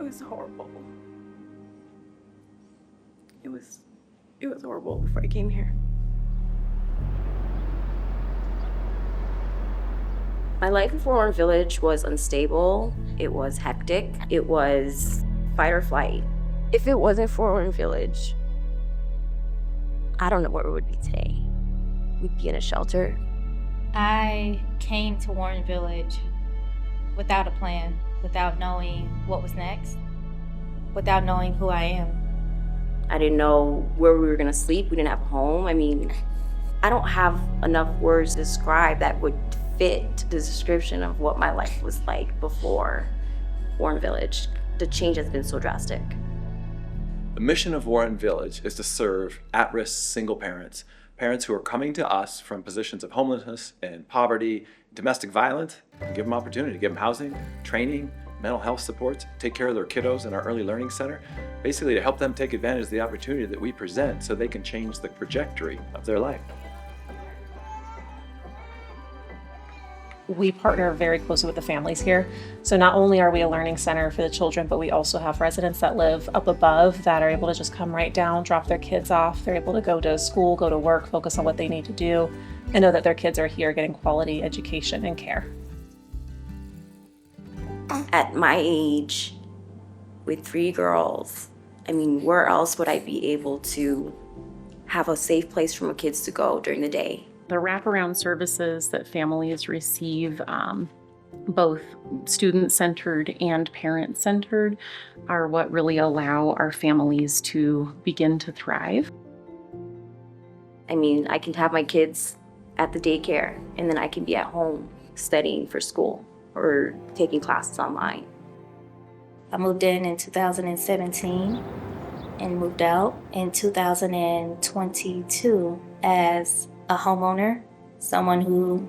It was horrible. It was horrible before I came here. My life in Warren Village was unstable. It was hectic. It was fight or flight. If it wasn't for Warren Village, I don't know where we would be today. We'd be in a shelter. I came to Warren Village without a plan, without knowing what was next, without knowing who I am. I didn't know where we were gonna sleep. We didn't have a home. I mean, I don't have enough words to describe that would fit the description of what my life was like before Warren Village. The change has been so drastic. The mission of Warren Village is to serve at-risk single parents, parents who are coming to us from positions of homelessness and poverty, domestic violence, and give them opportunity, give them housing, training, mental health supports, take care of their kiddos in our early learning center, basically to help them take advantage of the opportunity that we present so they can change the trajectory of their life. We partner very closely with the families here. So not only are we a learning center for the children, but we also have residents that live up above that are able to just come right down, drop their kids off. They're able to go to school, go to work, focus on what they need to do, and know that their kids are here getting quality education and care. At my age, with 3 girls, I mean, where else would I be able to have a safe place for my kids to go during the day? The wraparound services that families receive, both student-centered and parent-centered, are what really allow our families to begin to thrive. I mean, I can have my kids at the daycare, and then I can be at home studying for school or taking classes online. I moved in 2017 and moved out in 2022 as a homeowner, someone who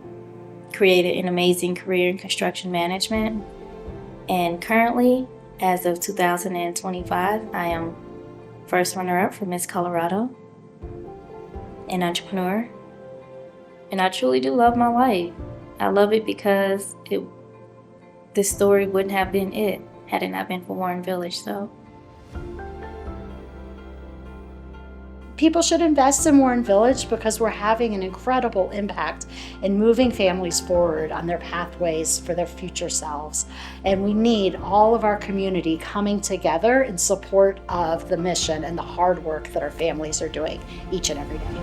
created an amazing career in construction management. And currently, as of 2025, I am first runner-up for Miss Colorado, an entrepreneur, and I truly do love my life. I love it because this story wouldn't have been it had it not been for Warren Village. So people should invest in Warren Village because we're having an incredible impact in moving families forward on their pathways for their future selves. And we need all of our community coming together in support of the mission and the hard work that our families are doing each and every day.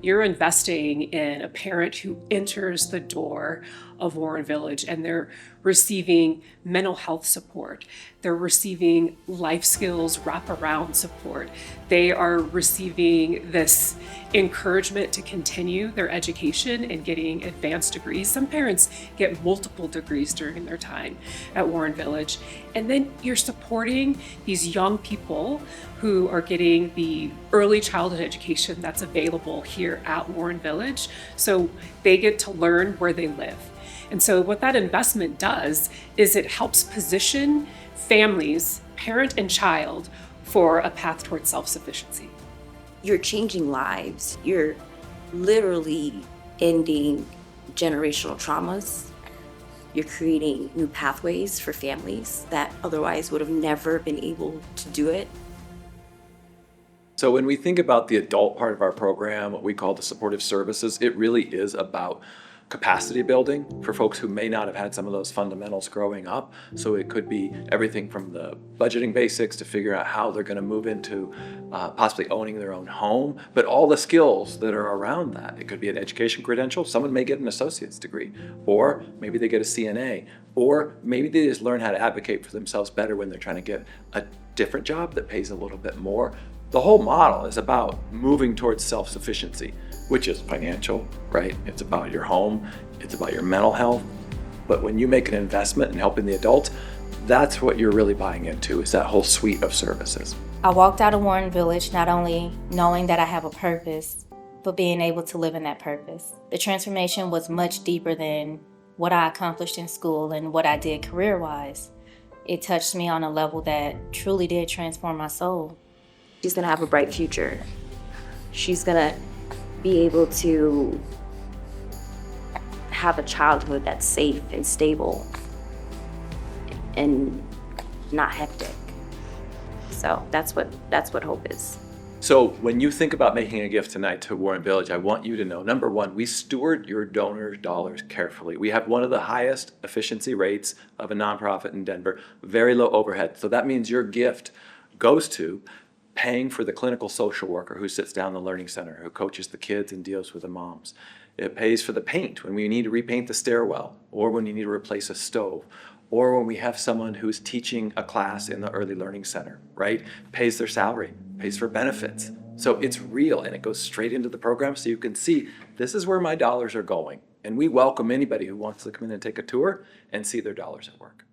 You're investing in a parent who enters the door of Warren Village and they're receiving mental health support. They're receiving life skills wraparound support. They are receiving this encouragement to continue their education and getting advanced degrees. Some parents get multiple degrees during their time at Warren Village. And then you're supporting these young people who are getting the early childhood education that's available here at Warren Village. So they get to learn where they live. And so what that investment does is it helps position families, parent and child, for a path towards self-sufficiency. You're changing lives. You're literally ending generational traumas. You're creating new pathways for families that otherwise would have never been able to do it. So when we think about the adult part of our program, what we call the supportive services, it really is about capacity building for folks who may not have had some of those fundamentals growing up. So it could be everything from the budgeting basics to figure out how they're going to move into possibly owning their own home, but all the skills that are around that. It could be an education credential. Someone may get an associate's degree, or maybe they get a CNA, or maybe they just learn how to advocate for themselves better when they're trying to get a different job that pays a little bit more. The whole model is about moving towards self-sufficiency, which is financial, right? It's about your home, it's about your mental health. But when you make an investment in helping the adults, that's what you're really buying into, is that whole suite of services. I walked out of Warren Village not only knowing that I have a purpose, but being able to live in that purpose. The transformation was much deeper than what I accomplished in school and what I did career-wise. It touched me on a level that truly did transform my soul. She's gonna have a bright future. She's gonna be able to have a childhood that's safe and stable and not hectic. So that's what hope is. So when you think about making a gift tonight to Warren Village, I want you to know, number one, we steward your donor dollars carefully. We have one of the highest efficiency rates of a nonprofit in Denver, very low overhead. So that means your gift goes to paying for the clinical social worker who sits down in the learning center, who coaches the kids and deals with the moms. It pays for the paint when we need to repaint the stairwell, or when you need to replace a stove, or when we have someone who's teaching a class in the early learning center, right? Pays their salary, pays for benefits. So it's real and it goes straight into the program so you can see this is where my dollars are going. And we welcome anybody who wants to come in and take a tour and see their dollars at work.